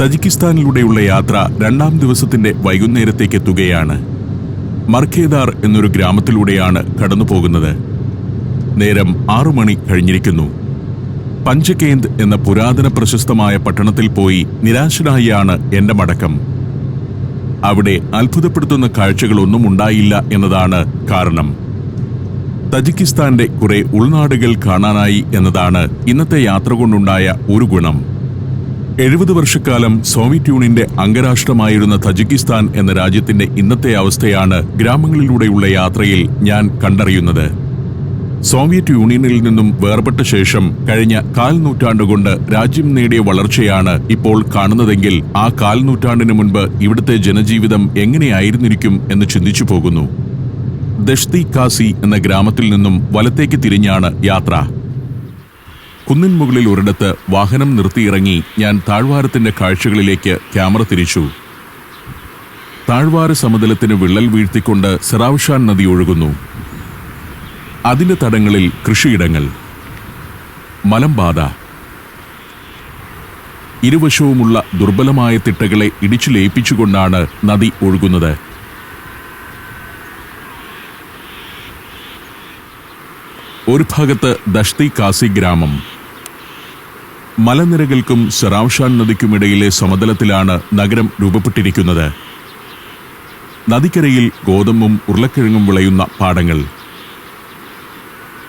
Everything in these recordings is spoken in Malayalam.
തജിക്കിസ്ഥാനിലൂടെയുള്ള യാത്ര രണ്ടാം ദിവസത്തിന്റെ വൈകുന്നേരത്തേക്ക് എത്തുകയാണ്. മർഖേദാർ എന്നൊരു ഗ്രാമത്തിലൂടെയാണ് കടന്നുപോകുന്നത്. നേരം 6 മണി കഴിഞ്ഞിരിക്കുന്നു. പഞ്ചകേന്ദ് എന്ന പുരാതന പ്രശസ്തമായ പട്ടണത്തിൽ പോയി നിരാശനായാണ് എന്റെ മടക്കം. അവിടെ അത്ഭുതപ്പെടുത്തുന്ന കാഴ്ചകളൊന്നും ഉണ്ടായില്ല എന്നതാണ് കാരണം. തജിക്കിസ്ഥാന്റെ കുറെ ഉൾനാടുകൾ കാണാനായി എന്നതാണ് ഇന്നത്തെ യാത്ര കൊണ്ടുണ്ടായ ഒരു ഗുണം. 70 വർഷക്കാലം സോവിയറ്റ് യൂണിയന്റെ അംഗരാഷ്ട്രമായിരുന്ന തജിക്കിസ്ഥാൻ എന്ന രാജ്യത്തിന്റെ ഇന്നത്തെ അവസ്ഥയാണ് ഗ്രാമങ്ങളിലൂടെയുള്ള യാത്രയിൽ ഞാൻ കണ്ടറിയുന്നത്. സോവിയറ്റ് യൂണിയനിൽ നിന്നും വേർപെട്ട ശേഷം കഴിഞ്ഞ 1/4 നൂറ്റാണ്ടുകൊണ്ട് രാജ്യം നേടിയ വളർച്ചയാണ് ഇപ്പോൾ കാണുന്നതെങ്കിൽ ആ 1/4 നൂറ്റാണ്ടിന് മുൻപ് ഇവിടുത്തെ ജനജീവിതം എങ്ങനെയായിരുന്നിരിക്കും എന്ന് ചിന്തിച്ചു പോകുന്നു. ദഷ്തി കാസി എന്ന ഗ്രാമത്തിൽ നിന്നും വലത്തേക്ക് തിരിഞ്ഞാണ് യാത്ര. കുന്നിൻ മുകളിൽ ഒരിടത്ത് വാഹനം നിർത്തിയിറങ്ങി ഞാൻ താഴ്വാരത്തിന്റെ കാഴ്ചകളിലേക്ക് ക്യാമറ തിരിച്ചു. താഴ്വാര സമതലത്തിന് വിള്ളൽ വീഴ്ത്തിക്കൊണ്ട് സെറാവ്ഷാൻ നദി ഒഴുകുന്നു. അതിന്റെ തടങ്ങളിൽ കൃഷിയിടങ്ങൾ, മലമ്പാത, ഇരുവശവുമുള്ള ദുർബലമായ തിട്ടകളെ ഇടിച്ചു ലയിപ്പിച്ചുകൊണ്ടാണ് നദി ഒഴുകുന്നത്. ഒരു ഭാഗത്ത് ദഷ്തി കാസി ഗ്രാമം. മലനിരകൾക്കും സെറാവ്ഷാൻ നദിക്കുമിടയിലെ സമതലത്തിലാണ് നഗരം രൂപപ്പെട്ടിരിക്കുന്നത്. നദിക്കരയിൽ ഗോതമ്പും ഉരുളക്കിഴങ്ങും വിളയുന്ന പാടങ്ങൾ.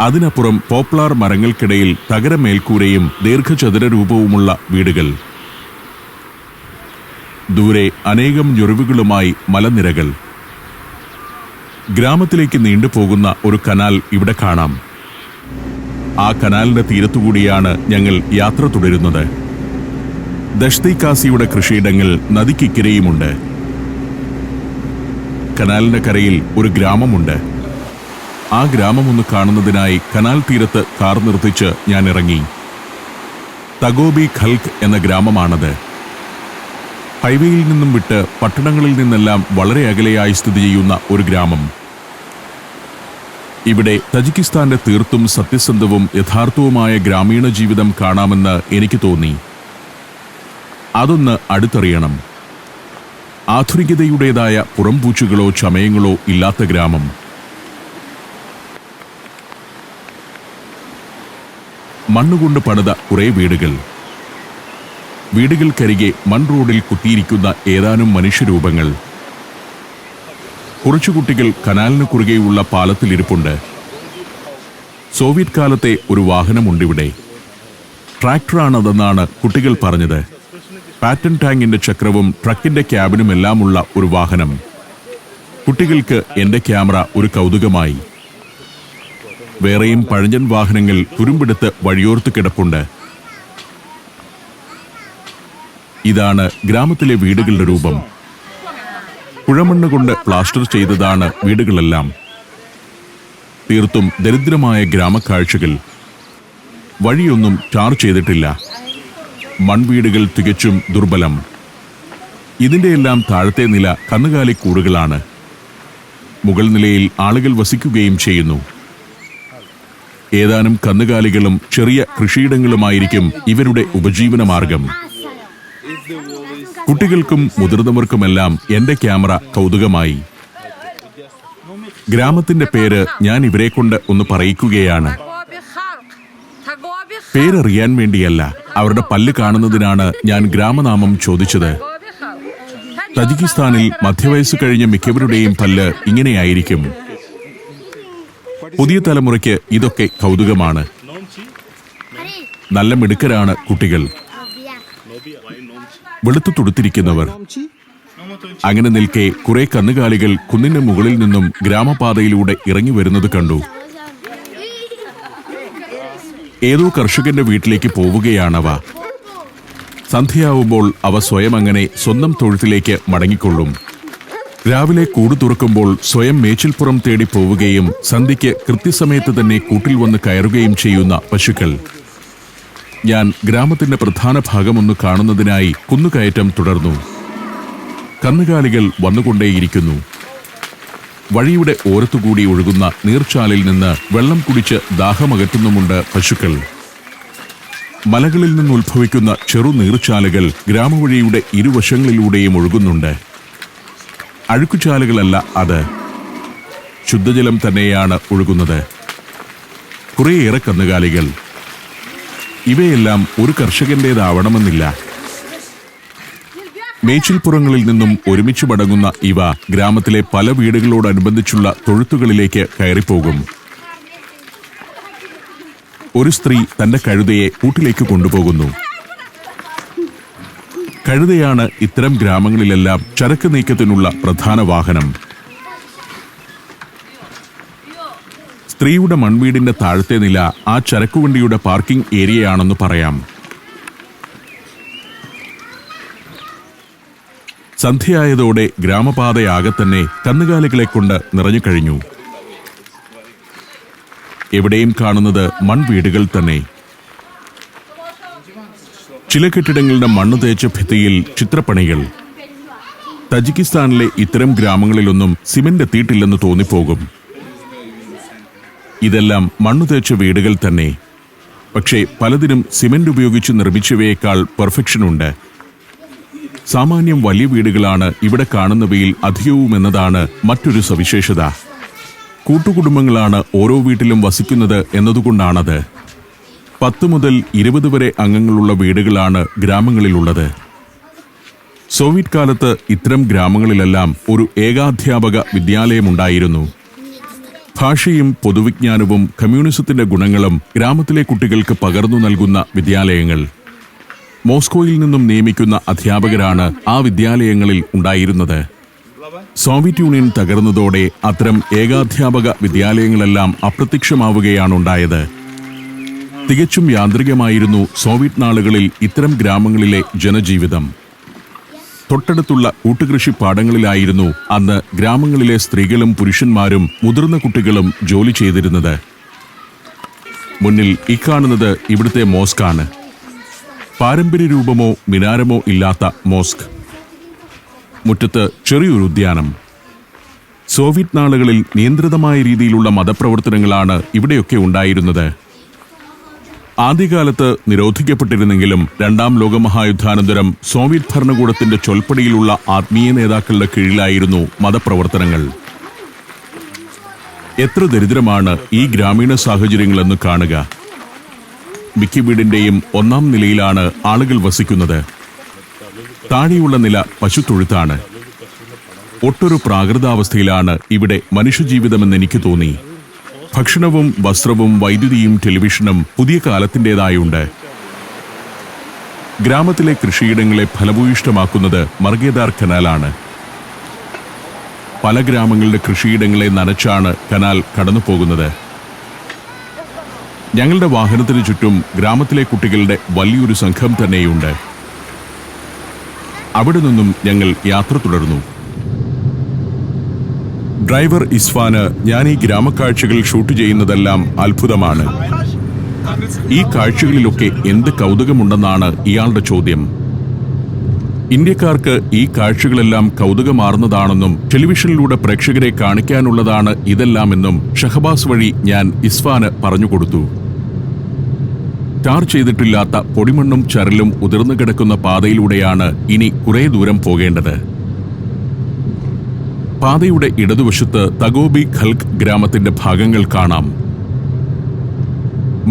അതിനപ്പുറം പോപ്ലാർ മരങ്ങൾക്കിടയിൽ തകരമേൽക്കൂരയും ദീർഘചതുര രൂപവുമുള്ള വീടുകൾ. ദൂരെ അനേകം ഞൊറിവുകളുമായി മലനിരകൾ. ഗ്രാമത്തിലേക്ക് നീണ്ടുപോകുന്ന ഒരു കനാൽ ഇവിടെ കാണാം. ആ കനാലിന്റെ തീരത്തുകൂടിയാണ് ഞങ്ങൾ യാത്ര തുടരുന്നത്. ദഷ്തി കാസിയുടെ കൃഷിയിടങ്ങൾ നദിക്കിക്കരയുമുണ്ട്. കനാലിന്റെ കരയിൽ ഒരു ഗ്രാമമുണ്ട്. ആ ഗ്രാമമൊന്ന് കാണുന്നതിനായി കനാൽ തീരത്ത് കാർ നിർത്തിച്ച് ഞാൻ ഇറങ്ങി. തഗോബി ഖൽക്ക് എന്ന ഗ്രാമമാണത്. ഹൈവേയിൽ നിന്നും വിട്ട് പട്ടണങ്ങളിൽ നിന്നെല്ലാം വളരെ അകലെയായി സ്ഥിതി ചെയ്യുന്ന ഒരു ഗ്രാമം. ഇവിടെ തജിക്കിസ്ഥാന്റെ തീർത്തും സത്യസന്ധവും യഥാർത്ഥവുമായ ഗ്രാമീണ ജീവിതം കാണാമെന്ന് എനിക്ക് തോന്നി. അതൊന്ന് അടുത്തറിയണം. ആധുനികതയുടേതായ പുറംപൂച്ചുകളോ ചമയങ്ങളോ ഇല്ലാത്ത ഗ്രാമം. മണ്ണുകൊണ്ട് പണിത കുറെ വീടുകൾ. വീടുകൾക്കരികെ മൺറോഡിൽ കുത്തിയിരിക്കുന്ന ഏതാനും മനുഷ്യരൂപങ്ങൾ. കുറച്ചു കുട്ടികൾ കനാലിന് കുറുകെയുള്ള പാലത്തിലിരിപ്പുണ്ട്. സോവിയറ്റ് കാലത്തെ ഒരു വാഹനമുണ്ടിവിടെ. ട്രാക്ടറാണതെന്നാണ് കുട്ടികൾ പറഞ്ഞത്. പാറ്റൻ ടാങ്കിന്റെ ചക്രവും ട്രക്കിന്റെ ക്യാബിനുമെല്ലാമുള്ള ഒരു വാഹനം. കുട്ടികൾക്ക് എന്റെ ക്യാമറ ഒരു കൗതുകമായി. വേറെയും പഴഞ്ചൻ വാഹനങ്ങൾ തുരുമ്പെടുത്ത് വഴിയോർത്ത് കിടപ്പുണ്ട്. ഇതാണ് ഗ്രാമത്തിലെ വീടുകളുടെ രൂപം. കുഴമണ്ണ് കൊണ്ട് പ്ലാസ്റ്റർ ചെയ്തതാണ് വീടുകളെല്ലാം. തീർത്തും ദരിദ്രമായ ഗ്രാമക്കാഴ്ചകൾ. വഴിയൊന്നും ടാർ ചെയ്തിട്ടില്ല. മൺവീടുകൾ തികച്ചും ദുർബലം. ഇതിന്റെയെല്ലാം താഴത്തെ നില കന്നുകാലിക്കൂടുകളാണ്. മുകൾ നിലയിൽ ആളുകൾ വസിക്കുകയും ചെയ്യുന്നു. ഏതാനും കന്നുകാലികളും ചെറിയ കൃഷിയിടങ്ങളുമായിരിക്കും ഇവരുടെ ഉപജീവനമാർഗം. കുട്ടികൾക്കും മുതിർന്നവർക്കുമെല്ലാം എന്റെ ക്യാമറ കൗതുകമായി. ഗ്രാമത്തിന്റെ പേര് ഞാൻ ഇവരെ കൊണ്ട് ഒന്ന് പറയിക്കുകയാണ്. പേരറിയാൻ വേണ്ടിയല്ല, അവരുടെ പല്ല് കാണുന്നതിനാണ് ഞാൻ ഗ്രാമനാമം ചോദിച്ചത്. തജിക്കിസ്ഥാനിൽ മധ്യവയസ്സ് കഴിഞ്ഞ മിക്കവരുടെയും പല്ല് ഇങ്ങനെയായിരിക്കും. പുതിയ തലമുറയ്ക്ക് ഇതൊക്കെ കൗതുകമാണ്. നല്ല മിടുക്കരാണ് കുട്ടികൾ. വെളുത്തു തുടുത്തിരിക്കുന്നവർ. അങ്ങനെ നിൽക്കെ കുറെ കന്നുകാലികൾ കുന്നിന്റെ മുകളിൽ നിന്നും ഗ്രാമപാതയിലൂടെ ഇറങ്ങി വരുന്നത് കണ്ടു. ഏതോ കർഷകന്റെ വീട്ടിലേക്ക് പോവുകയാണവ. സന്ധ്യയാവുമ്പോൾ അവ സ്വയം അങ്ങനെ സ്വന്തം തൊഴുത്തിലേക്ക് മടങ്ങിക്കൊള്ളും. രാവിലെ കൂട് തുറക്കുമ്പോൾ സ്വയം മേച്ചിൽപ്പുറം തേടി പോവുകയും സന്ധ്യയ്ക്ക് കൃത്യസമയത്ത് തന്നെ കൂട്ടിൽ വന്ന് കയറുകയും ചെയ്യുന്ന പശുക്കൾ. ഞാൻ ഗ്രാമത്തിന്റെ പ്രധാന ഭാഗമൊന്ന് കാണുന്നതിനായി കുന്നുകയറ്റം തുടർന്നു. കന്നുകാലികൾ വന്നുകൊണ്ടേയിരിക്കുന്നു. വഴിയുടെ ഓരത്തുകൂടി ഒഴുകുന്ന നീർച്ചാലിൽ നിന്ന് വെള്ളം കുടിച്ച് ദാഹമകറ്റുന്നുമുണ്ട് പശുക്കൾ. മലകളിൽ നിന്ന് ഉത്ഭവിക്കുന്ന ചെറു നീർച്ചാലുകൾ ഗ്രാമവഴിയുടെ ഇരുവശങ്ങളിലൂടെയും ഒഴുകുന്നുണ്ട്. അഴുക്കുചാലുകളല്ല അത്, ശുദ്ധജലം തന്നെയാണ് ഒഴുകുന്നത്. കുറേയേറെ കന്നുകാലികൾ. ഇവയെല്ലാം ഒരു കർഷകന്റേതാവണമെന്നില്ല. മേച്ചിൽപ്പുറങ്ങളിൽ നിന്നും ഒരുമിച്ച് മടങ്ങുന്ന ഇവ ഗ്രാമത്തിലെ പല വീടുകളോടനുബന്ധിച്ചുള്ള തൊഴുത്തുകളിലേക്ക് കയറിപ്പോകും. ഒരു സ്ത്രീ തന്റെ കഴുതയെ കൂട്ടിലേക്ക് കൊണ്ടുപോകുന്നു. കഴുതയാണ് ഇത്തരം ഗ്രാമങ്ങളിലെല്ലാം ചരക്ക് നീക്കത്തിനുള്ള പ്രധാന വാഹനം. സ്ത്രീയുടെ മൺവീടിന്റെ താഴത്തെ നില ആ ചരക്കുവണ്ടിയുടെ പാർക്കിംഗ് ഏരിയയാണെന്ന് പറയാം. സന്ധ്യയായതോടെ ഗ്രാമപാതയാകെ തന്നെ കന്നുകാലികളെ കൊണ്ട് നിറഞ്ഞു കഴിഞ്ഞു. എവിടെയും കാണുന്നത് മൺവീടുകൾ തന്നെ. ചില കെട്ടിടങ്ങളുടെ മണ്ണ് തേച്ച ഭിത്തിയിൽ ചിത്രപ്പണികൾ. തജിക്കിസ്ഥാനിലെ ഇത്തരം ഗ്രാമങ്ങളിലൊന്നും സിമന്റ് എത്തിയിട്ടില്ലെന്ന് തോന്നിപ്പോകും. ഇതെല്ലാം മണ്ണു തേച്ച വീടുകൾ തന്നെ. പക്ഷേ പലതിനും സിമന്റ് ഉപയോഗിച്ച് നിർമ്മിച്ചവയേക്കാൾ പെർഫെക്ഷനുണ്ട്. സാമാന്യം വലിയ വീടുകളാണ് ഇവിടെ കാണുന്നവയിൽ അധികവുമെന്നതാണ് മറ്റൊരു സവിശേഷത. കൂട്ടുകുടുംബങ്ങളാണ് ഓരോ വീട്ടിലും വസിക്കുന്നത് എന്നതുകൊണ്ടാണത്. 10 മുതൽ 20 വരെ അംഗങ്ങളുള്ള വീടുകളാണ് ഗ്രാമങ്ങളിലുള്ളത്. സോവിയറ്റ് കാലത്ത് ഇത്തരം ഗ്രാമങ്ങളിലെല്ലാം ഒരു ഏകാധ്യാപക വിദ്യാലയമുണ്ടായിരുന്നു. ഭാഷയും പൊതുവിജ്ഞാനവും കമ്മ്യൂണിസത്തിന്റെ ഗുണങ്ങളും ഗ്രാമത്തിലെ കുട്ടികൾക്ക് പകർന്നു നൽകുന്ന വിദ്യാലയങ്ങൾ. മോസ്കോയിൽ നിന്നും നിയമിക്കുന്ന അധ്യാപകരാണ് ആ വിദ്യാലയങ്ങളിൽ ഉണ്ടായിരുന്നത്. സോവിയറ്റ് യൂണിയൻ തകർന്നതോടെ അത്തരം ഏകാധ്യാപക വിദ്യാലയങ്ങളെല്ലാം അപ്രത്യക്ഷമാവുകയാണുണ്ടായത്. തികച്ചും യാന്ത്രികമായിരുന്നു സോവിയറ്റ് നാളുകളിൽ ഇത്തരം ഗ്രാമങ്ങളിലെ ജനജീവിതം. തൊട്ടടുത്തുള്ള കൂട്ടുകൃഷി പാടങ്ങളിലായിരുന്നു അന്ന് ഗ്രാമങ്ങളിലെ സ്ത്രീകളും പുരുഷന്മാരും മുതിർന്ന കുട്ടികളും ജോലി ചെയ്തിരുന്നത്. മുന്നിൽ ഇക്കാണുന്നത് ഇവിടുത്തെ മോസ്കാണ്. പാരമ്പര്യ രൂപമോ മിനാരമോ ഇല്ലാത്ത മോസ്ക്. മുറ്റത്ത് ചെറിയൊരു ഉദ്യാനം. സോവിയറ്റ് നാളുകളിൽ നിയന്ത്രിതമായ രീതിയിലുള്ള മതപ്രവർത്തനങ്ങളാണ് ഇവിടെയൊക്കെ ഉണ്ടായിരുന്നത്. ആദ്യകാലത്ത് നിരോധിക്കപ്പെട്ടിരുന്നെങ്കിലും 2ാം ലോകമഹായുദ്ധാനന്തരം സോവിയറ്റ് ഭരണകൂടത്തിന്റെ ചൊൽപ്പടിയിലുള്ള ആത്മീയ നേതാക്കളുടെ കീഴിലായിരുന്നു മതപ്രവർത്തനങ്ങൾ. എത്ര ദരിദ്രമാണ് ഈ ഗ്രാമീണ സാഹചര്യങ്ങളെന്ന് കാണുക. മിക്ക വീടിന്റെയും 1ാം നിലയിലാണ് ആളുകൾ വസിക്കുന്നത്. താഴെയുള്ള നില പശുത്തൊഴുത്താണ്. ഒട്ടൊരു പ്രാകൃതാവസ്ഥയിലാണ് ഇവിടെ മനുഷ്യജീവിതമെന്ന് എനിക്ക് തോന്നി. ഭക്ഷണവും വസ്ത്രവും വൈദ്യുതിയും ടെലിവിഷനും പുതിയ കാലത്തിൻ്റെതായുണ്ട്. ഗ്രാമത്തിലെ കൃഷിയിടങ്ങളെ ഫലഭൂയിഷ്ടമാക്കുന്നത് മർഗേദാർ കനാലാണ്. പല ഗ്രാമങ്ങളുടെ കൃഷിയിടങ്ങളെ നനച്ചാണ് കനാൽ കടന്നു പോകുന്നത്. ഞങ്ങളുടെ വാഹനത്തിന് ചുറ്റും ഗ്രാമത്തിലെ കുട്ടികളുടെ വലിയൊരു സംഘം തന്നെയുണ്ട്. അവിടെ നിന്നും ഞങ്ങൾ യാത്ര തുടർന്നു. ഡ്രൈവർ ഇസ്ഫാന് ഞാൻ ഈ ഗ്രാമക്കാഴ്ചകൾ ഷൂട്ട് ചെയ്യുന്നതെല്ലാം അത്ഭുതമാണ്. ഈ കാഴ്ചകളിലൊക്കെ എന്ത് കൗതുകമുണ്ടെന്നാണ് ഇയാളുടെ ചോദ്യം. ഇന്ത്യക്കാർക്ക് ഈ കാഴ്ചകളെല്ലാം കൗതുകമാർന്നതാണെന്നും ടെലിവിഷനിലൂടെ പ്രേക്ഷകരെ കാണിക്കാനുള്ളതാണ് ഇതെല്ലാമെന്നും ഷഹബാസ് വഴി ഞാൻ ഇസ്ഫാന് പറഞ്ഞുകൊടുത്തു. ടാർ ചെയ്തിട്ടില്ലാത്ത പൊടിമണ്ണും ചരലും ഉതിർന്നു കിടക്കുന്ന പാതയിലൂടെയാണ് ഇനി കുറേ ദൂരം പോകേണ്ടത്. പാതയുടെ ഇടതുവശത്ത് തഗോബി ഖൽക്ക് ഗ്രാമത്തിന്റെ ഭാഗങ്ങൾ കാണാം.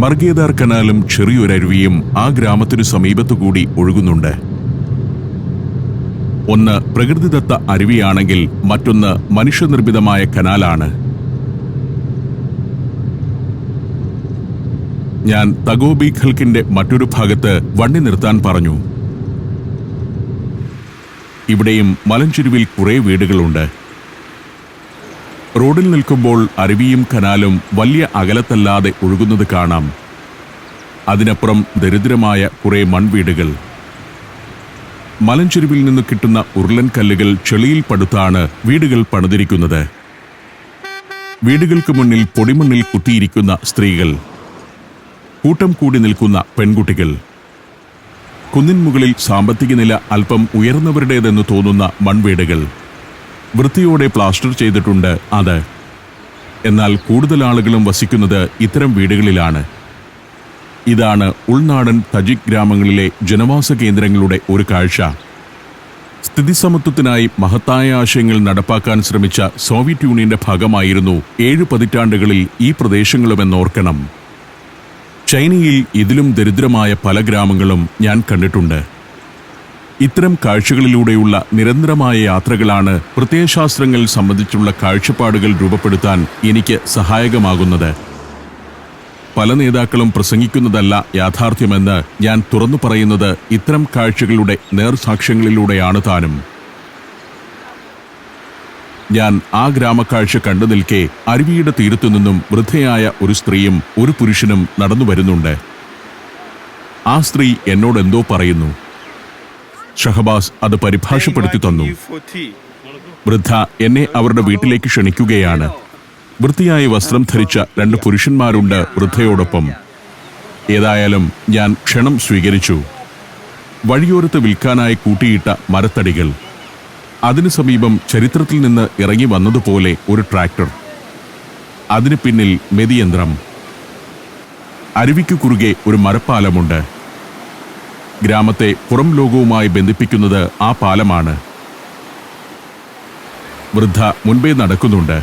മർഗേദാർ കനാലും ചെറിയൊരരുവിയും ആ ഗ്രാമത്തിനു സമീപത്തുകൂടി ഒഴുകുന്നുണ്ട്. ഒന്ന് പ്രകൃതിദത്ത അരുവിയാണെങ്കിൽ മറ്റൊന്ന് മനുഷ്യനിർമ്മിതമായ കനാലാണ്. ഞാൻ തഗോബി ഖൽക്കിന്റെ മറ്റൊരു ഭാഗത്ത് വണ്ടി നിർത്താൻ പറഞ്ഞു. ഇവിടെയും മലഞ്ചെരുവിൽ കുറേ വീടുകളുണ്ട്. റോഡിൽ നിൽക്കുമ്പോൾ അരുവിയും കനാലും വലിയ അകലത്തല്ലാതെ ഒഴുകുന്നത് കാണാം. അതിനപ്പുറം ദരിദ്രമായ കുറേ മൺവീടുകൾ. മലഞ്ചെരുവിൽ നിന്ന് കിട്ടുന്ന ഉരുളൻ കല്ലുകൾ ചെളിയിൽ പടുത്താണ് വീടുകൾ പണിതിരിക്കുന്നത്. വീടുകൾക്ക് മുന്നിൽ പൊടിമണ്ണിൽ കുത്തിയിരിക്കുന്ന സ്ത്രീകൾ. കൂട്ടം കൂടി നിൽക്കുന്ന പെൺകുട്ടികൾ. കുന്നിൻ മുകളിൽ സാമ്പത്തിക നില അല്പം ഉയർന്നവരുടേതെന്ന് തോന്നുന്ന മൺവീടുകൾ. വൃത്തിയോടെ പ്ലാസ്റ്റർ ചെയ്തിട്ടുണ്ട് അത്. എന്നാൽ കൂടുതൽ ആളുകളും വസിക്കുന്നത് ഇത്തരം വീടുകളിലാണ്. ഇതാണ് ഉൾനാടൻ തജിക് ഗ്രാമങ്ങളിലെ ജനവാസ കേന്ദ്രങ്ങളുടെ ഒരു കാഴ്ച. സ്ഥിതിസമത്വത്തിനായി മഹത്തായ ആശയങ്ങൾ നടപ്പാക്കാൻ ശ്രമിച്ച സോവിയറ്റ് യൂണിയന്റെ ഭാഗമായിരുന്നു 7 പതിറ്റാണ്ടുകളിൽ ഈ പ്രദേശങ്ങളുമെന്നോർക്കണം. ചൈനയിൽ ഇതിലും ദരിദ്രമായ പല ഗ്രാമങ്ങളും ഞാൻ കണ്ടിട്ടുണ്ട്. ഇത്തരം കാഴ്ചകളിലൂടെയുള്ള നിരന്തരമായ യാത്രകളാണ് പ്രത്യയശാസ്ത്രങ്ങൾ സംബന്ധിച്ചുള്ള കാഴ്ചപ്പാടുകൾ രൂപപ്പെടുത്താൻ എനിക്ക് സഹായകമാകുന്നത്. പല നേതാക്കളും പ്രസംഗിക്കുന്നതല്ല യാഥാർത്ഥ്യമെന്ന് ഞാൻ തുറന്നു പറയുന്നത് ഇത്തരം കാഴ്ചകളുടെ നേർസാക്ഷ്യങ്ങളിലൂടെയാണ് താനും. ഞാൻ ആ ഗ്രാമക്കാഴ്ച കണ്ടു നിൽക്കെ അരുവിയുടെ തീരത്തു നിന്നും വൃദ്ധയായ ഒരു സ്ത്രീയും ഒരു പുരുഷനും നടന്നു വരുന്നുണ്ട്. ആ സ്ത്രീ എന്നോടെന്തോ പറയുന്നു. ഷഹബാസ് അത് പരിഭാഷപ്പെടുത്തി തന്നു. വൃദ്ധ എന്നെ അവരുടെ വീട്ടിലേക്ക് ക്ഷണിക്കുകയാണ്. വൃത്തിയായ വസ്ത്രം ധരിച്ച 2 പുരുഷന്മാരുണ്ട് വൃദ്ധയോടൊപ്പം. ഏതായാലും ഞാൻ ക്ഷണം സ്വീകരിച്ചു. വഴിയോരത്ത് വിൽക്കാനായി കൂട്ടിയിട്ട മരത്തടികൾ, അതിനു സമീപം ചരിത്രത്തിൽ നിന്ന് ഇറങ്ങി വന്നതുപോലെ ഒരു ട്രാക്ടർ, അതിനു പിന്നിൽ മെതിയന്ത്രം, അരുവിക്കു കുറുകെ ഒരു മരപ്പാലമുണ്ട്. ഗ്രാമത്തെ പുറം ലോകവുമായി ബന്ധിപ്പിക്കുന്നത് ആ പാലമാണ്. വൃദ്ധ മുൻപേ നടക്കുന്നുണ്ട്.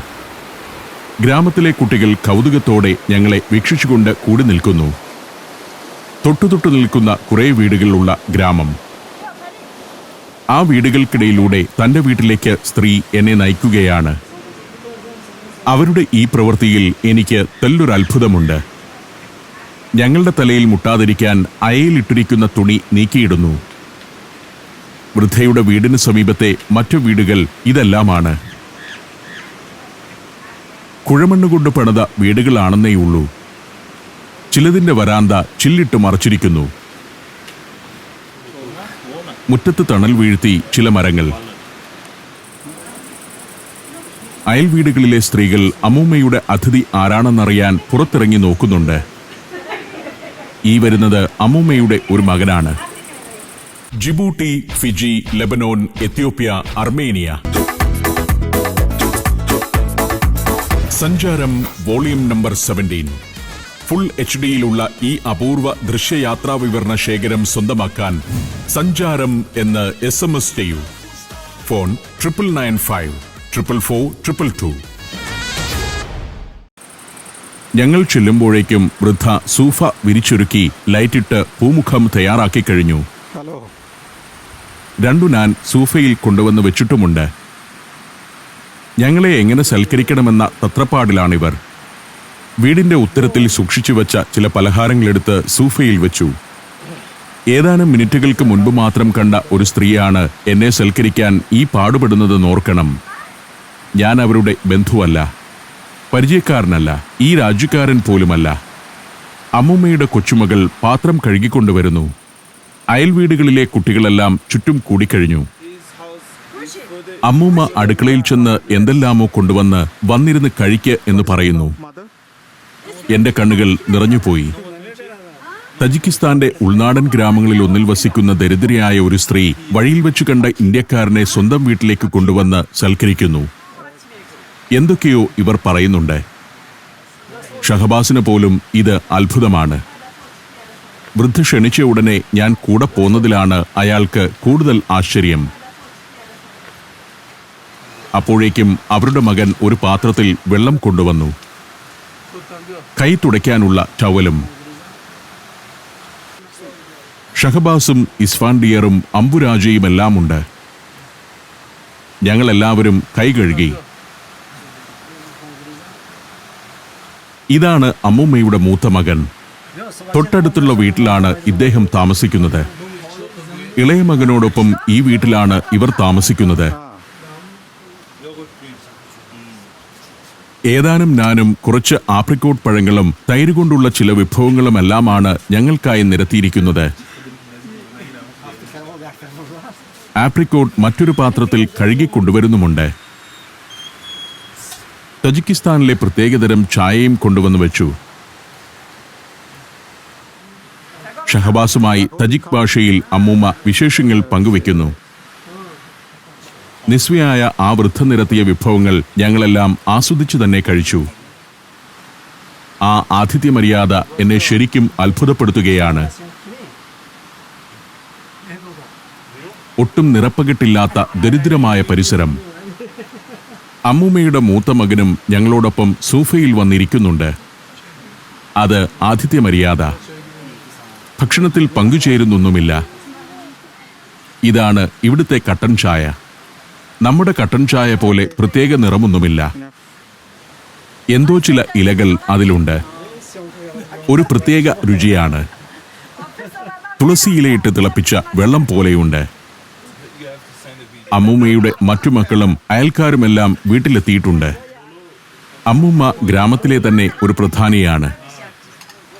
ഗ്രാമത്തിലെ കുട്ടികൾ കൗതുകത്തോടെ ഞങ്ങളെ വീക്ഷിച്ചുകൊണ്ട് കൂടി നിൽക്കുന്നു. തൊട്ടുതൊട്ടു നിൽക്കുന്ന കുറേ വീടുകളുള്ള ഗ്രാമം. ആ വീടുകൾക്കിടയിലൂടെ തൻ്റെ വീട്ടിലേക്ക് സ്ത്രീ എന്നെ നയിക്കുകയാണ്. അവരുടെ ഈ പ്രവൃത്തിയിൽ എനിക്ക് തെല്ലൊരത്ഭുതമുണ്ട്. ഞങ്ങളുടെ തലയിൽ മുട്ടാതിരിക്കാൻ അയയിലിട്ടിരിക്കുന്ന തുണി നീക്കിയിടുന്നു. വൃദ്ധയുടെ വീടിന് സമീപത്തെ മറ്റു വീടുകൾ ഇതെല്ലാമാണ്. കുഴമണ്ണുകൊണ്ട് പണിത വീടുകളാണെന്നേയുള്ളൂ. ചിലതിൻ്റെ വരാന്ത ചില്ലിട്ട് മറച്ചിരിക്കുന്നു. മുറ്റത്ത് തണൽ വീഴ്ത്തി ചില മരങ്ങൾ. അയൽ വീടുകളിലെ സ്ത്രീകൾ അമ്മൂമ്മയുടെ അതിഥി ആരാണെന്നറിയാൻ പുറത്തിറങ്ങി നോക്കുന്നുണ്ട്. ഈ വരുന്നത് അമ്മൂമ്മയുടെ ഒരു മകനാണ്. Djibouti, Fiji, Lebanon, Ethiopia, Armenia. സഞ്ചാരം വോളിയം നമ്പർ 17. ഫുൾ HD-യിലുള്ള ഈ അപൂർവ ദൃശ്യയാത്രാ വിവരണ ശേഖരം സ്വന്തമാക്കാൻ സഞ്ചാരം എന്ന് SMS ചെയ്യൂ. ഫോൺ 9995 444 222. ഞങ്ങൾ ചെല്ലുമ്പോഴേക്കും വൃദ്ധ സൂഫ വിരിച്ചൊരുക്കി ലൈറ്റിട്ട് പൂമുഖം തയ്യാറാക്കി കഴിഞ്ഞു. 2 നാൻ സൂഫയിൽ കൊണ്ടുവന്ന് വെച്ചിട്ടുമുണ്ട്. ഞങ്ങളെ എങ്ങനെ സൽക്കരിക്കണമെന്ന തത്രപ്പാടിലാണിവർ. വീടിന്റെ ഉത്തരത്തിൽ സൂക്ഷിച്ചു വച്ച ചില പലഹാരങ്ങളെടുത്ത് സൂഫയിൽ വെച്ചു. ഏതാനും മിനിറ്റുകൾക്ക് മുൻപ് മാത്രം കണ്ട ഒരു സ്ത്രീയാണ് എന്നെ സൽക്കരിക്കാൻ ഈ പാടുപെടുന്നത് നോർക്കണം. ഞാൻ അവരുടെ ബന്ധുവല്ല, പരിചയക്കാരനല്ല, ഈ രാജ്യക്കാരൻ പോലുമല്ല. അമ്മൂമ്മയുടെ കൊച്ചുമകൾ പാത്രം കഴുകിക്കൊണ്ടുവരുന്നു. അയൽ വീടുകളിലെ കുട്ടികളെല്ലാം ചുറ്റും കൂടിക്കഴിഞ്ഞു. അമ്മൂമ്മ അടുക്കളയിൽ ചെന്ന് എന്തെല്ലാമോ കൊണ്ടുവന്ന് വന്നിരുന്ന് കഴിക്ക് എന്ന് പറയുന്നു. എന്റെ കണ്ണുകൾ നിറഞ്ഞുപോയി. തജിക്കിസ്ഥാന്റെ ഉൾനാടൻ ഗ്രാമങ്ങളിൽ ഒന്നിൽ വസിക്കുന്ന ദരിദ്രയായ ഒരു സ്ത്രീ വഴിയിൽ വെച്ച് കണ്ട ഇന്ത്യക്കാരനെ സ്വന്തം വീട്ടിലേക്ക് കൊണ്ടുവന്ന് സൽക്കരിക്കുന്നു. എന്തൊക്കെയോ ഇവർ പറയുന്നുണ്ട്. ഷഹബാസിന് പോലും ഇത് അത്ഭുതമാണ്. വൃദ്ധ ക്ഷണിച്ച ഉടനെ ഞാൻ കൂടെ പോന്നതിലാണ് അയാൾക്ക് കൂടുതൽ ആശ്ചര്യം. അപ്പോഴേക്കും അവരുടെ മകൻ ഒരു പാത്രത്തിൽ വെള്ളം കൊണ്ടുവന്നു. കൈ തുടയ്ക്കാനുള്ള ടവലും. ഷഹബാസും ഇസ്ഫാൻഡിയറും അമ്പുരാജയുമെല്ലാമുണ്ട്. ഞങ്ങളെല്ലാവരും കൈ കഴുകി. ഇതാണ് അമ്മൂമ്മയുടെ മൂത്ത മകൻ. തൊട്ടടുത്തുള്ള വീട്ടിലാണ് ഇദ്ദേഹം താമസിക്കുന്നത്. ഇളയ മകനോടൊപ്പം ഈ വീട്ടിലാണ് ഇവർ താമസിക്കുന്നത്. ഏതാനും നാനും കുറച്ച് ആപ്രിക്കോട്ട് പഴങ്ങളും തൈര് കൊണ്ടുള്ള ചില വിഭവങ്ങളുമെല്ലാമാണ് ഞങ്ങൾക്കായി നിരത്തിയിരിക്കുന്നത്. ആപ്രിക്കോട്ട് മറ്റൊരു പാത്രത്തിൽ കഴുകിക്കൊണ്ടുവരുന്നുമുണ്ട്. തജിക്കിസ്ഥാനിലെ പ്രത്യേകതരം ചായയും കൊണ്ടുവന്നു വെച്ചു. ഷഹബാസുമായി തജിക് ഭാഷയിൽ അമ്മൂമ്മ വിശേഷങ്ങൾ പങ്കുവെക്കുന്നു. നിസ്വയായ ആ വൃദ്ധ നിരത്തിയ വിഭവങ്ങൾ ഞങ്ങളെല്ലാം ആസ്വദിച്ചു തന്നെ കഴിച്ചു. ആ ആതിഥ്യമര്യാദ എന്നെ ശരിക്കും അത്ഭുതപ്പെടുത്തുകയാണ്. ഒട്ടും നിറപ്പകിട്ടില്ലാത്ത ദരിദ്രമായ പരിസരം. അമ്മൂമ്മയുടെ മൂത്ത മകനും ഞങ്ങളോടൊപ്പം സോഫയിൽ വന്നിരിക്കുന്നുണ്ട്. അത് ആതിഥ്യമര്യാദ. ഭക്ഷണത്തിൽ പങ്കുചേരുന്നൊന്നുമില്ല. ഇതാണ് ഇവിടുത്തെ കട്ടൻ ചായ. നമ്മുടെ കട്ടൻ ചായ പോലെ പ്രത്യേക നിറമൊന്നുമില്ല. എന്തോ ചില ഇലകൾ അതിലുണ്ട്. ഒരു പ്രത്യേക രുചിയാണ്. തുളസി ഇലയിട്ട് തിളപ്പിച്ച വെള്ളം പോലെയുണ്ട്. അമ്മൂമ്മയുടെ മറ്റു മക്കളും അയൽക്കാരുമെല്ലാം വീട്ടിലെത്തിയിട്ടുണ്ട്. അമ്മൂമ്മ ഗ്രാമത്തിലെ തന്നെ ഒരു പ്രധാനിയാണ്.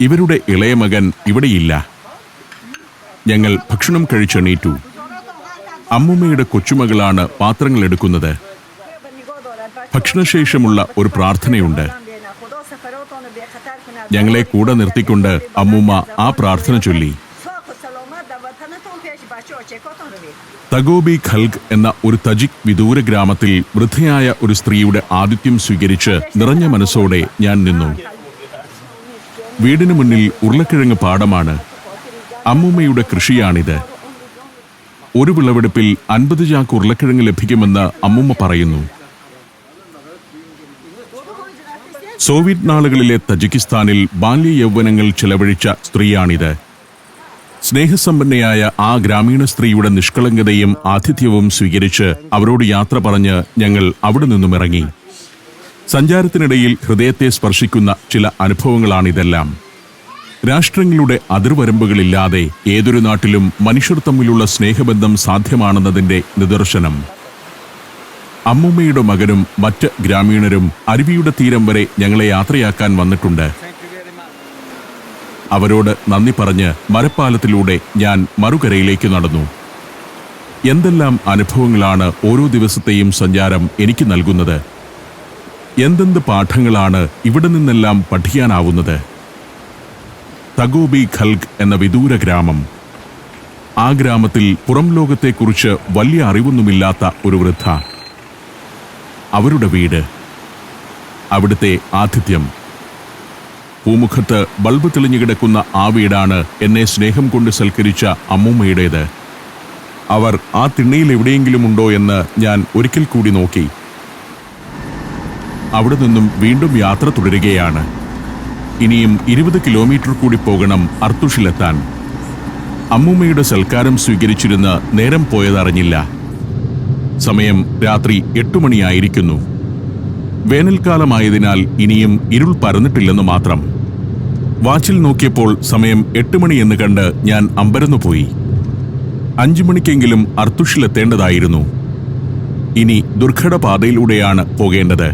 ഇവരുടെ ഇളയ മകൻ ഇവിടെയില്ല. ഞങ്ങൾ ഭക്ഷണം കഴിച്ചെണീറ്റു. അമ്മൂമ്മയുടെ കൊച്ചുമകളാണ് പാത്രങ്ങൾ എടുക്കുന്നത്. ഭക്ഷണശേഷമുള്ള ഒരു പ്രാർത്ഥനയുണ്ട്. ഞങ്ങളെ കൂടെ നിർത്തിക്കൊണ്ട് അമ്മൂമ്മ ആ പ്രാർത്ഥന ചൊല്ലി. തഗോബി ഖൽഗ് എന്ന ഒരു തജിക് വിദൂര ഗ്രാമത്തിൽ വൃദ്ധയായ ഒരു സ്ത്രീയുടെ ആതിഥ്യം സ്വീകരിച്ച് നിറഞ്ഞ മനസ്സോടെ ഞാൻ നിന്നു. വീടിന് മുന്നിൽ ഉരുളക്കിഴങ്ങ് പാടമാണ്. അമ്മൂമ്മയുടെ കൃഷിയാണിത്. ഒരു വിളവെടുപ്പിൽ 50 ചാക്ക് ഉരുളക്കിഴങ്ങ് ലഭിക്കുമെന്ന് അമ്മൂമ്മ പറയുന്നു. സോവിയറ്റ് നാളുകളിലെ തജിക്കിസ്ഥാനിൽ ബാല്യ യൗവനങ്ങൾ ചെലവഴിച്ച സ്ത്രീയാണിത്. സ്നേഹസമ്പന്നയായ ആ ഗ്രാമീണ സ്ത്രീയുടെ നിഷ്കളങ്കതയും ആതിഥ്യവും സ്വീകരിച്ച് അവരോട് യാത്ര പറഞ്ഞ് ഞങ്ങൾ അവിടെ നിന്നും ഇറങ്ങി. സഞ്ചാരത്തിനിടയിൽ ഹൃദയത്തെ സ്പർശിക്കുന്ന ചില അനുഭവങ്ങളാണിതെല്ലാം. രാഷ്ട്രങ്ങളുടെ അതിർവരമ്പുകളില്ലാതെ ഏതൊരു നാട്ടിലും മനുഷ്യർ തമ്മിലുള്ള സ്നേഹബന്ധം സാധ്യമാണെന്നതിൻ്റെ നിദർശനം. അമ്മൂമ്മയുടെ മകനും മറ്റ് ഗ്രാമീണരും അരുവിയുടെ തീരം വരെ ഞങ്ങളെ യാത്രയാക്കാൻ വന്നിട്ടുണ്ട്. അവരോട് നന്ദി പറഞ്ഞ് മരപ്പാലത്തിലൂടെ ഞാൻ മറുകരയിലേക്ക് നടന്നു. എന്തെല്ലാം അനുഭവങ്ങളാണ് ഓരോ ദിവസത്തെയും സഞ്ചാരം എനിക്ക് നൽകുന്നത്! എന്തെന്ത് പാഠങ്ങളാണ് ഇവിടെ നിന്നെല്ലാം പഠിക്കാനാവുന്നത്! തഗോബി ഖൽഗ് എന്ന വിദൂര ഗ്രാമം. ആ ഗ്രാമത്തിൽ പുറം ലോകത്തെക്കുറിച്ച് വലിയ അറിവൊന്നുമില്ലാത്ത ഒരു വൃദ്ധ. അവരുടെ വീട്, അവിടുത്തെ ആതിഥ്യം. പൂമുഖത്ത് ബൾബ് തെളിഞ്ഞു കിടക്കുന്ന ആ വീടാണ് എന്നെ സ്നേഹം കൊണ്ട് സൽക്കരിച്ച അമ്മൂമ്മയുടേത്. അവർ ആ തിണ്ണയിൽ എവിടെയെങ്കിലും ഉണ്ടോ എന്ന് ഞാൻ ഒരിക്കൽ കൂടി നോക്കി. അവിടെ നിന്നും വീണ്ടും യാത്ര തുടരുകയാണ്. ഇനിയും 20 കിലോമീറ്റർ കൂടി പോകണം അർത്തുഷിലെത്താൻ. അമ്മൂമ്മയുടെ സൽക്കാരം സ്വീകരിച്ചിരുന്ന് നേരം പോയതറിഞ്ഞില്ല. സമയം രാത്രി 8 മണിയായിരിക്കുന്നു. വേനൽക്കാലമായതിനാൽ ഇനിയും ഇരുൾ പരന്നിട്ടില്ലെന്ന് മാത്രം. വാച്ചിൽ നോക്കിയപ്പോൾ സമയം 8 മണി എന്ന് കണ്ട് ഞാൻ അമ്പരന്നുപോയി. 5 മണിക്കെങ്കിലും അർത്തുഷിലെത്തേണ്ടതായിരുന്നു. ഇനി ദുർഘട പാതയിലൂടെയാണ് പോകേണ്ടത്.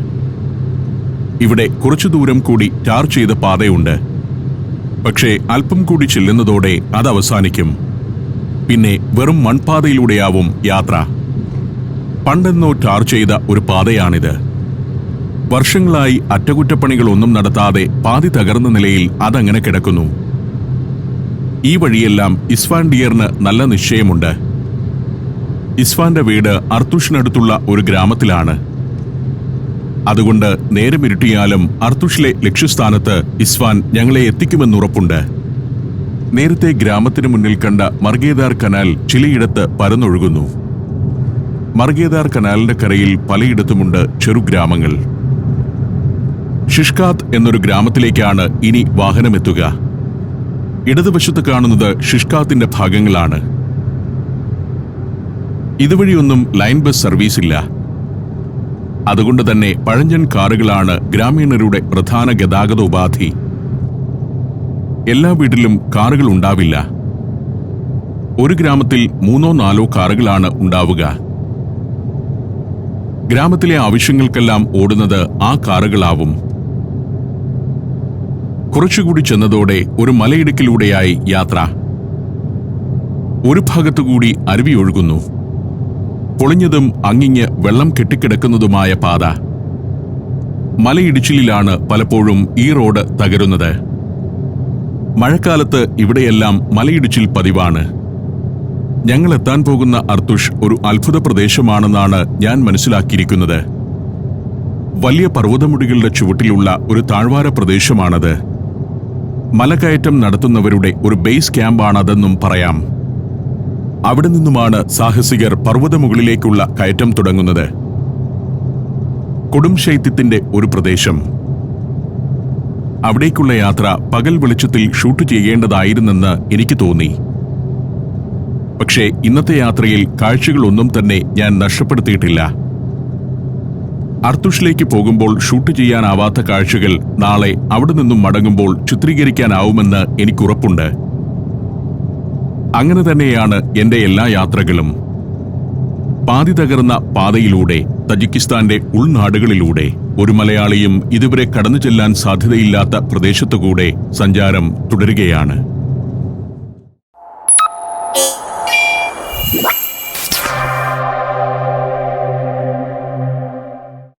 ഇവിടെ കുറച്ചു ദൂരം കൂടി ടാർ ചെയ്ത പാതയുണ്ട്. പക്ഷേ അല്പം കൂടി ചെല്ലുന്നതോടെ അത് അവസാനിക്കും. പിന്നെ വെറും മൺപാതയിലൂടെയാവും യാത്ര. പണ്ടെന്നോ ടാർ ചെയ്ത ഒരു പാതയാണിത്. വർഷങ്ങളായി അറ്റകുറ്റപ്പണികളൊന്നും നടത്താതെ പാതി തകർന്ന നിലയിൽ അതങ്ങനെ കിടക്കുന്നു. ഈ വഴിയെല്ലാം ഇസ്ഫാൻ ഡിയറിന് നല്ല നിശ്ചയമുണ്ട്. ഇസ്ഫാന്റെ വീട് അർത്തുഷിനടുത്തുള്ള ഒരു ഗ്രാമത്തിലാണ്. അതുകൊണ്ട് നേരമിരുട്ടിയാലും അർത്തുഷിലെ ലക്ഷ്യസ്ഥാനത്ത് ഇസ്ഫാൻ ഞങ്ങളെ എത്തിക്കുമെന്നുറപ്പുണ്ട്. നേരത്തെ ഗ്രാമത്തിനു മുന്നിൽ കണ്ട മർഗേദാർ കനാൽ ചിലയിടത്ത് പരന്നൊഴുകുന്നു. മർഗേദാർ കനാലിന്റെ കരയിൽ പലയിടത്തുമുണ്ട് ചെറുഗ്രാമങ്ങൾ. ഷിഷ്കാത്ത് എന്നൊരു ഗ്രാമത്തിലേക്കാണ് ഇനി വാഹനമെത്തുക. ഇടതുവശത്ത് കാണുന്നത് ഷിഷ്കാത്തിന്റെ ഭാഗങ്ങളാണ്. ഇതുവഴിയൊന്നും ലൈൻ ബസ് സർവീസ് ഇല്ല. അതുകൊണ്ട് തന്നെ പഴഞ്ചൻ കാറുകളാണ് ഗ്രാമീണരുടെ പ്രധാന ഗതാഗത ഉപാധി. എല്ലാ വീട്ടിലും കാറുകൾ ഉണ്ടാവില്ല. ഒരു ഗ്രാമത്തിൽ 3-4 കാറുകളാണ് ഉണ്ടാവുക. ഗ്രാമത്തിലെ ആവശ്യങ്ങൾക്കെല്ലാം ഓടുന്നത് ആ കാറുകളാവും. കുറച്ചുകൂടി ചെന്നതോടെ ഒരു മലയിടുക്കിലൂടെയായി യാത്ര. ഒരു ഭാഗത്തുകൂടി അരുവി ഒഴുകുന്നു. പൊളിഞ്ഞതും അങ്ങിങ്ങ് വെള്ളം കെട്ടിക്കിടക്കുന്നതുമായ പാത. മലയിടിച്ചിലിലാണ് പലപ്പോഴും ഈ റോഡ് തകരുന്നത്. മഴക്കാലത്ത് ഇവിടെയെല്ലാം മലയിടിച്ചിൽ പതിവാണ്. ഞങ്ങൾ എത്താൻ പോകുന്ന അർത്തുഷ് ഒരു അത്ഭുത പ്രദേശമാണെന്നാണ് ഞാൻ മനസ്സിലാക്കിയിരിക്കുന്നത്. വലിയ പർവ്വതമുടികളുടെ ചുവട്ടിലുള്ള ഒരു താഴ്വാര പ്രദേശമാണത്. മലകയറ്റം നടത്തുന്നവരുടെ ഒരു ബേസ് ക്യാമ്പാണതെന്നും പറയാം. അവിടെ നിന്നുമാണ് സാഹസികർ പർവ്വതമുകളിലേക്കുള്ള കയറ്റം തുടങ്ങുന്നത്. കൊടും ശൈത്യത്തിന്റെ ഒരു പ്രദേശം. അവിടേക്കുള്ള യാത്ര പകൽ വെളിച്ചത്തിൽ ഷൂട്ട് ചെയ്യേണ്ടതായിരുന്നെന്ന് എനിക്ക് തോന്നി. പക്ഷേ ഇന്നത്തെ യാത്രയിൽ കാഴ്ചകളൊന്നും തന്നെ ഞാൻ നഷ്ടപ്പെടുത്തിയിട്ടില്ല. അർത്തുഷിലേക്ക് പോകുമ്പോൾ ഷൂട്ട് ചെയ്യാനാവാത്ത കാഴ്ചകൾ നാളെ അവിടെ നിന്നും മടങ്ങുമ്പോൾ ചിത്രീകരിക്കാനാവുമെന്ന് എനിക്കുറപ്പുണ്ട്. അങ്ങനെ തന്നെയാണ് എന്റെ എല്ലാ യാത്രകളും. പാതി തകർന്ന പാതയിലൂടെ, തജിക്കിസ്ഥാന്റെ ഉൾനാടുകളിലൂടെ, ഒരു മലയാളിയും ഇതുവരെ കടന്നു ചെല്ലാൻ സാധ്യതയില്ലാത്ത പ്രദേശത്തുകൂടെ സഞ്ചാരം തുടരുകയാണ്.